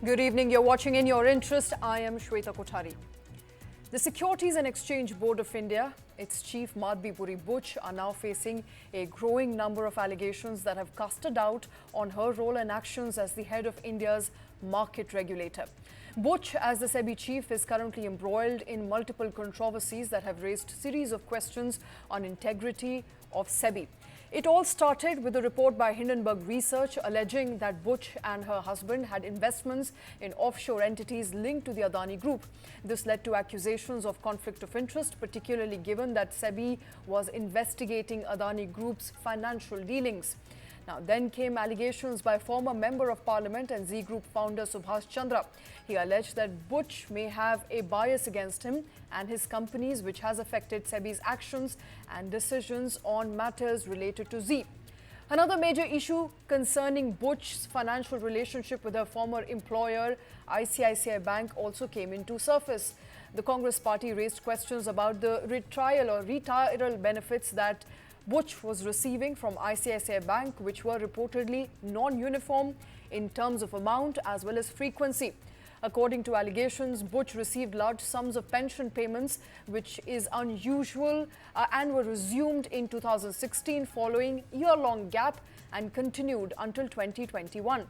Good evening. You're watching In Your Interest. I am Shweta Kothari. The Securities and Exchange Board of India, its chief Madhabi Puri Buch, are now facing a growing number of allegations that have cast a doubt on her role and actions as the head of India's market regulator. Buch, as the SEBI chief, is currently embroiled in multiple controversies that have raised a series of questions on integrity of SEBI. It all started with a report by Hindenburg Research alleging that Buch and her husband had investments in offshore entities linked to the Adani Group. This led to accusations of conflict of interest, particularly given that SEBI was investigating Adani Group's financial dealings. Now, then came allegations by former Member of Parliament and Z Group founder Subhash Chandra. He alleged that Buch may have a bias against him and his companies, which has affected SEBI's actions and decisions on matters related to Z. Another major issue concerning Buch's financial relationship with her former employer, ICICI Bank, also came into surface. The Congress party raised questions about the retiral benefits that Buch was receiving from ICICI Bank, which were reportedly non-uniform in terms of amount as well as frequency. According to allegations, Buch received large sums of pension payments, which is unusual, and were resumed in 2016 following a year-long gap and continued until 2021.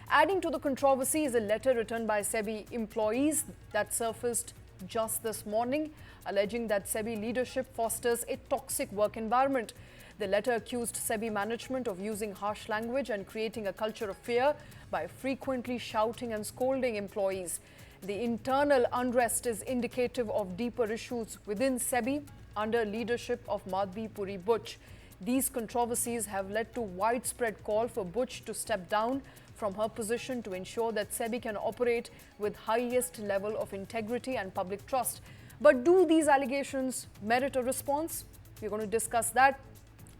Adding to the controversy is a letter written by SEBI employees that surfaced just this morning, alleging that SEBI leadership fosters a toxic work environment. The letter accused SEBI management of using harsh language and creating a culture of fear by frequently shouting and scolding employees. The internal unrest is indicative of deeper issues within SEBI under leadership of Madhabi Puri Buch. These controversies have led to widespread call for Buch to step down from her position to ensure that SEBI can operate with highest level of integrity and public trust. But do these allegations merit a response? We're going to discuss that.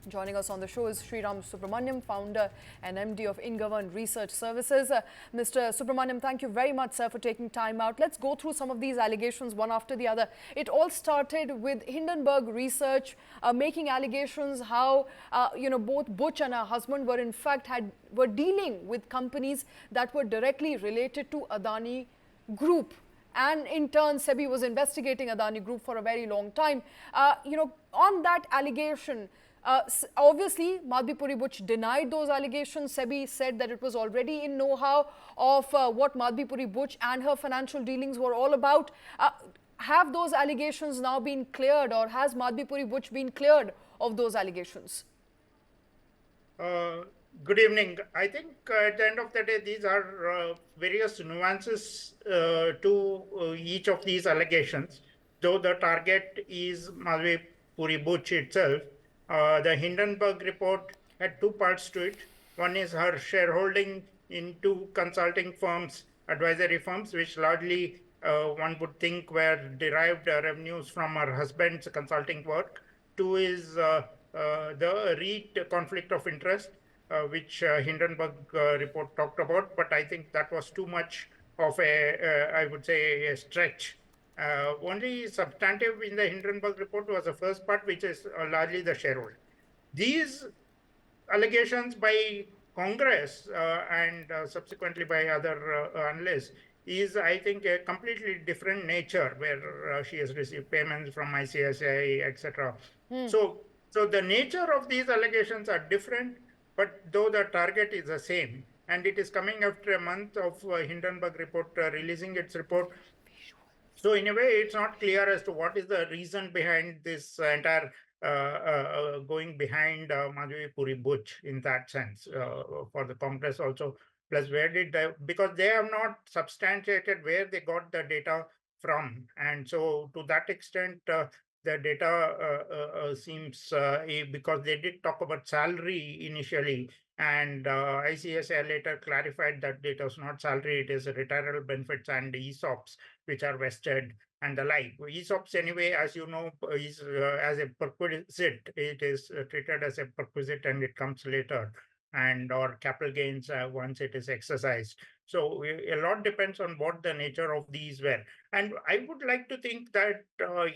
Joining us on the show is Sriram Subramaniam, founder and MD of InGovern Research Services. Mr. Subramaniam, thank you very much, sir, for taking time out. Let's go through some of these allegations one after the other. It all started with Hindenburg Research making allegations how both Buch and her husband were dealing with companies that were directly related to Adani Group. And in turn, SEBI was investigating Adani Group for a very long time. On that allegation, obviously, Madhabi Puri Buch denied those allegations. SEBI said that it was already in know-how of what Madhabi Puri Buch and her financial dealings were all about. Have those allegations now been cleared, or has Madhabi Puri Buch been cleared of those allegations? Good evening. I think at the end of the day, these are various nuances to each of these allegations. Though the target is Madhabi Puri Buch itself, the Hindenburg report had two parts to it. One is her shareholding in two consulting firms, advisory firms, which largely one would think were derived revenues from her husband's consulting work. Two is the REIT conflict of interest, which Hindenburg report talked about, but I think that was too much of I would say, a stretch. Only substantive in the Hindenburg report was the first part, which is largely the shareholder. These allegations by Congress and subsequently by other analysts is, I think, a completely different nature, where she has received payments from ICICI, etc. So the nature of these allegations are different, but though the target is the same, and it is coming after a month of Hindenburg report releasing its report. So in a way, it's not clear as to what is the reason behind this entire going behind Madhabi Puri Buch in that sense for the Congress also. Plus, because they have not substantiated where they got the data from, and so to that extent, the data seems because they did talk about salary initially, and ICICI later clarified that it was not salary; it is retirement benefits and ESOPs, which are vested and the like. ESOPs, anyway, as you know, is as a perquisite. It is treated as a perquisite, and it comes later, and or capital gains once it is exercised. So a lot depends on what the nature of these were. And I would like to think that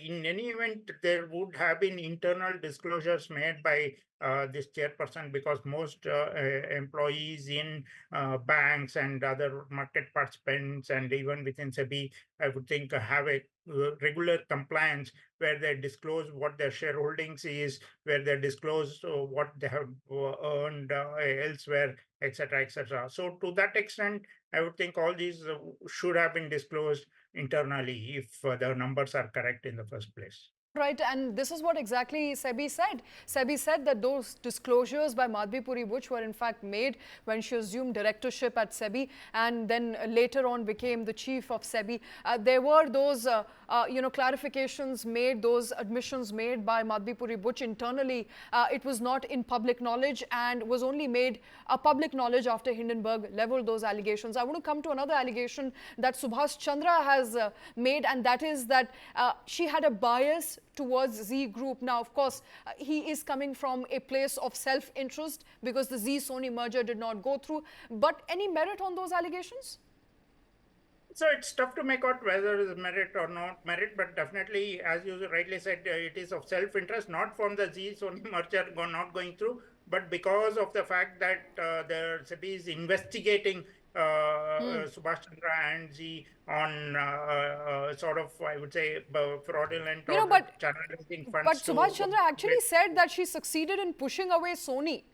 in any event, there would have been internal disclosures made by this chairperson, because most employees in banks and other market participants and even within SEBI, I would think, have a regular compliance where they disclose what their shareholdings is, where they disclose what they have earned elsewhere, etc., etc. So to that extent, I would think all these should have been disclosed internally if the numbers are correct in the first place. Right, and this is what exactly SEBI said. SEBI said that those disclosures by Madhabi Puri Buch were in fact made when she assumed directorship at SEBI and then later on became the chief of SEBI. There were those, clarifications made, those admissions made by Madhabi Puri Buch internally. It was not in public knowledge and was only made public knowledge after Hindenburg leveled those allegations. I want to come to another allegation that Subhash Chandra has made, and that is that she had a bias towards Z Group. Now, of course, he is coming from a place of self-interest because the Z-Sony merger did not go through. But any merit on those allegations? So it's tough to make out whether it is merit or not merit, but definitely, as you rightly said, it is of self-interest, not from the Z-Sony merger not going through, but because of the fact that the SEBI is investigating Subhash Chandra and Z on sort of, I would say, fraudulent or channelizing funds. But Subhash Chandra actually said that she succeeded in pushing away Sony.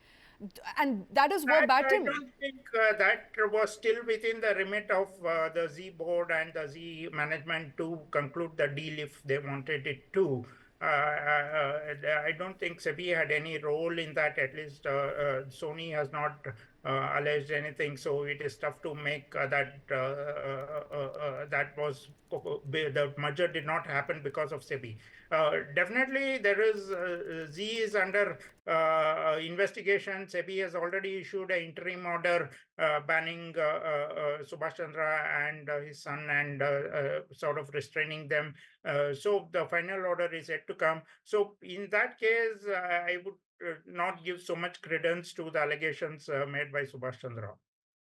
And that is verbatim. I don't think that was still within the remit of the Z board and the Z management to conclude the deal if they wanted it to. I don't think SEBI had any role in that. At least Sony has not alleged anything, so it is tough to make that that was the merger did not happen because of SEBI. Definitely, there is Z is under investigation. SEBI has already issued an interim order banning Subhash Chandra and his son and sort of restraining them. So the final order is yet to come. So in that case, I would not give so much credence to the allegations made by Subhash Chandra.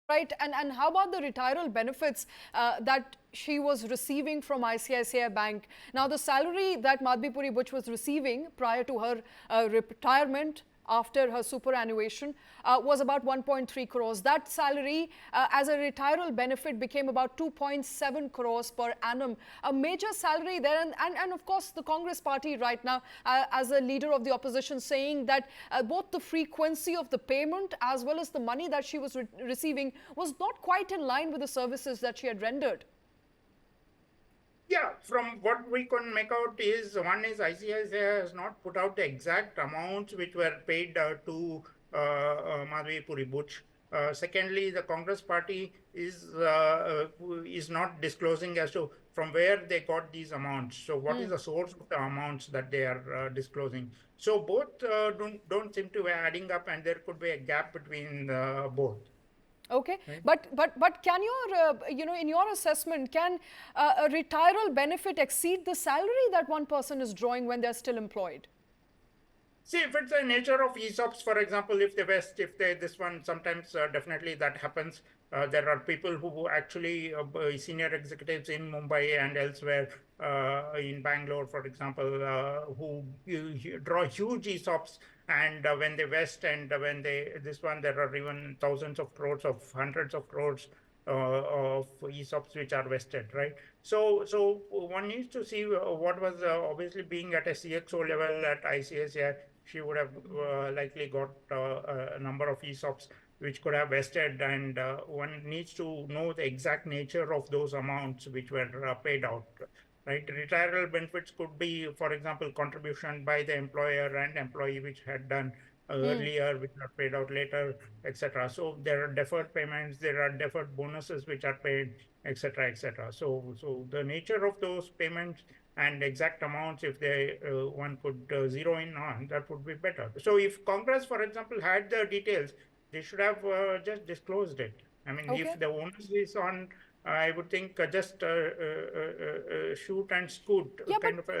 Right, and how about the retiral benefits that she was receiving from ICICI Bank? Now, the salary that Madhabi Puri Buch was receiving prior to her retirement after her superannuation was about 1.3 crores. That salary as a retiral benefit became about 2.7 crores per annum. A major salary there, and of course the Congress party right now as a leader of the opposition saying that both the frequency of the payment as well as the money that she was receiving was not quite in line with the services that she had rendered. Yeah, from what we can make out is, one is ICICI has not put out the exact amounts which were paid to Madhabi Puri Buch. Secondly, the Congress party is not disclosing as to from where they got these amounts. So what is the source of the amounts that they are disclosing? So both don't seem to be adding up, and there could be a gap between both. Okay, right. But can your, in your assessment, can a retiral benefit exceed the salary that one person is drawing when they're still employed? See, if it's the nature of ESOPs, for example, if they vest, this one, sometimes definitely that happens. There are people who actually, senior executives in Mumbai and elsewhere, in Bangalore, for example, who draw huge ESOPs, and when they vest and when there are even thousands of crores of hundreds of crores of ESOPs which are vested, right? So one needs to see what was obviously being at a CXO level at ICICI. She would have likely got a number of ESOPs which could have vested, and one needs to know the exact nature of those amounts which were paid out. Right, retiral benefits could be, for example, contribution by the employer and employee which had done earlier, which are paid out later, etc. So there are deferred payments, there are deferred bonuses which are paid, etc., etc. So the nature of those payments and exact amounts, if they one could zero in on, that would be better. So if Congress, for example, had the details, they should have just disclosed it. I mean, if the onus is on, I would think just shoot and scoot. Yeah,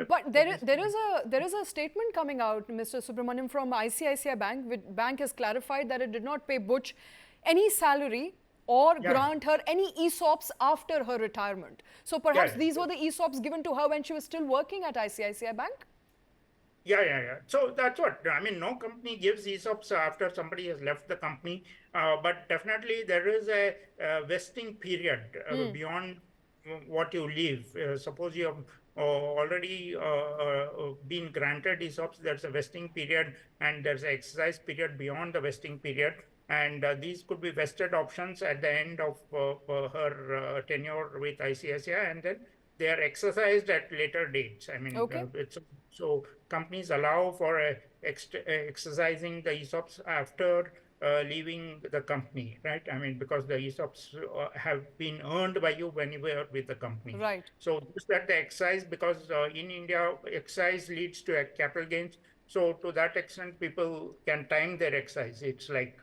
but there is a statement coming out, Mr. Subramaniam, from ICICI Bank. Bank has clarified that it did not pay Buch any salary or Yeah, grant her any ESOPs after her retirement. So perhaps yeah, these were the ESOPs given to her when she was still working at ICICI Bank? yeah. So that's what I mean. No company gives ESOPs after somebody has left the company, but definitely there is a vesting period beyond what you leave. Suppose you have already been granted ESOPs, there's a vesting period, and there's an exercise period beyond the vesting period. And these could be vested options at the end of her tenure with ICICI, and then they are exercised at later dates. I mean, Okay. it's so companies allow for exercising the ESOPs after leaving the company, right? I mean, because the ESOPs have been earned by you when you were with the company. Right. So just that the excise, because in India, excise leads to a capital gains. So to that extent, people can time their excise. It's like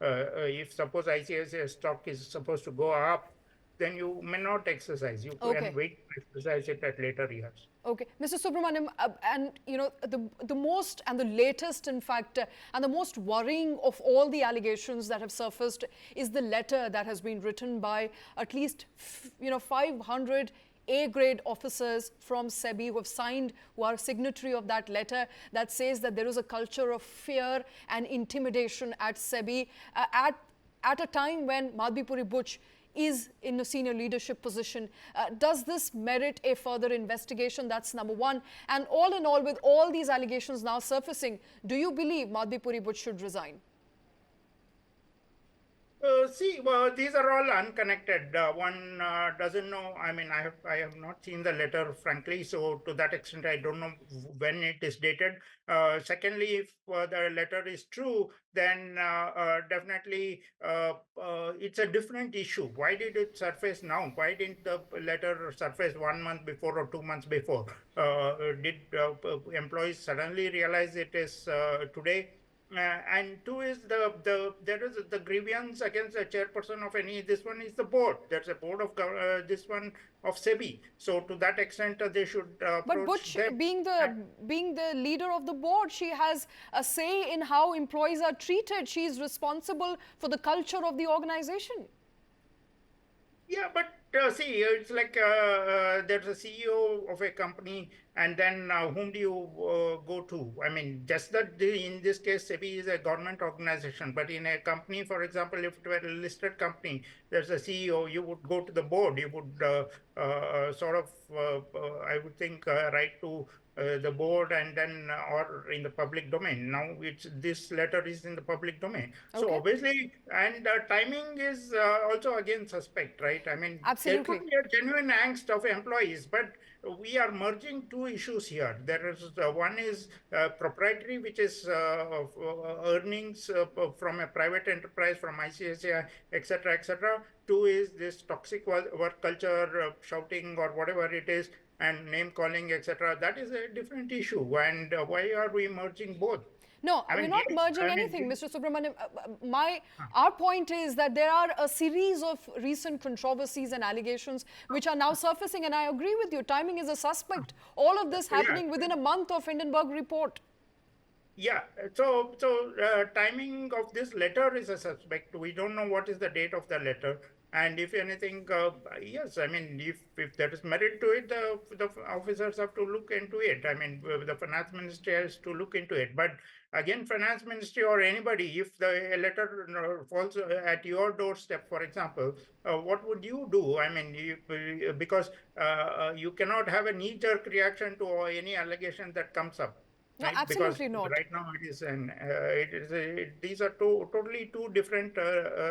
if suppose ICICI stock is supposed to go up, then you may not exercise. You can Okay. wait to exercise it at later years. Okay, Mr. Subramaniam, and the most and the latest, in fact, and the most worrying of all the allegations that have surfaced is the letter that has been written by at least 500 A-grade officers from SEBI who have signed, who are signatory of that letter, that says that there is a culture of fear and intimidation at SEBI at a time when Madhabi Puri Buch is in a senior leadership position. Does this merit a further investigation? That's number one. And all in all, with all these allegations now surfacing, do you believe Madhabi Puri Buch should resign? See, well, these are all unconnected. One doesn't know. I mean, I have not seen the letter, frankly. So to that extent, I don't know when it is dated. Secondly, if the letter is true, then definitely it's a different issue. Why did it surface now? Why didn't the letter surface 1 month before or 2 months before? Did employees suddenly realize it is today? And two is there is the grievance against the chairperson of any. This one is the board. There's a board of this one of SEBI. So to that extent, they should But approach Butch, them. being the leader of the board, she has a say in how employees are treated. She is responsible for the culture of the organization. Yeah, but see, it's like there's a CEO of a company, and then whom do you go to? I mean, just that in this case, SEBI is a government organization, but in a company, for example, if it were a listed company, there's a CEO, you would go to the board, you would sort of, I would think, write to the board and then or in the public domain. Now it's this letter is in the public domain. So Okay, obviously, and timing is also again suspect, right? I mean, there could absolutely. be a genuine angst of employees, but we are merging two issues here. There is one is proprietary, which is earnings from a private enterprise, from ICICI, etc., etc. Two is this toxic work culture, shouting or whatever it is, and name calling, etc. That is a different issue. And why are we merging both? No, I we're mean, not yes, merging I mean, anything, Mr. Subramaniam. Our point is that there are a series of recent controversies and allegations which are now surfacing, and I agree with you. Timing is a suspect. All of this yeah, happening within a month of Hindenburg report. yeah. Timing of this letter is a suspect. We don't know what is the date of the letter, and if anything, yes, I mean, if there is merit to it, the officers have to look into it. I mean, the finance ministry has to look into it. But again, finance ministry or anybody, if the letter falls at your doorstep, for example, what would you do? I mean, because you cannot have a knee-jerk reaction to any allegation that comes up, No, right? Because absolutely not. right now these are totally two different.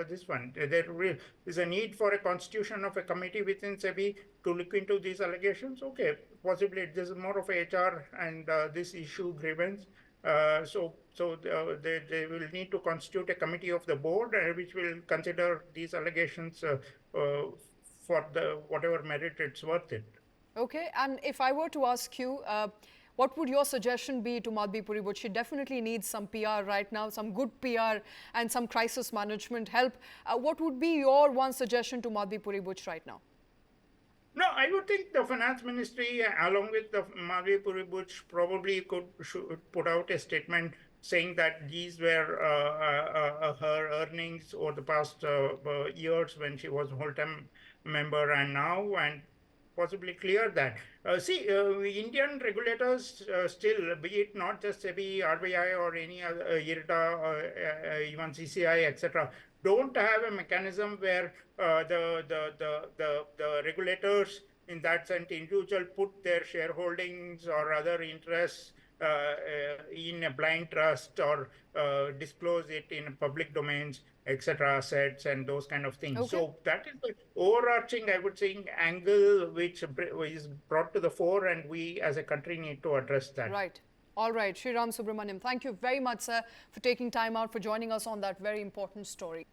This one, there is a need for a constitution of a committee within SEBI to look into these allegations. Okay, possibly this is more of a HR and this issue grievance. They will need to constitute a committee of the board which will consider these allegations for the whatever merit it's worth it. Okay, and if I were to ask you, what would your suggestion be to Madhabi Puri Buch? She definitely needs some PR right now, some good PR and some crisis management help. What would be your one suggestion to Madhabi Puri Buch right now? No, I would think the finance ministry, along with the Madhabi Puri Buch, probably should put out a statement saying that these were her earnings over the past years when she was a whole-time member and now, and possibly clear that. Indian regulators still, be it not just SEBI, RBI, or any other IRDA, or even CCI, etc., don't have a mechanism where the regulators, in that sense, individual, put their shareholdings or other interests in a blind trust or disclose it in public domains, etc., assets and those kind of things. Okay. So that is the overarching, I would say, angle which is brought to the fore, and we as a country need to address that. Right. All right. Sriram Subramaniam, thank you very much, sir, for taking time out for joining us on that very important story.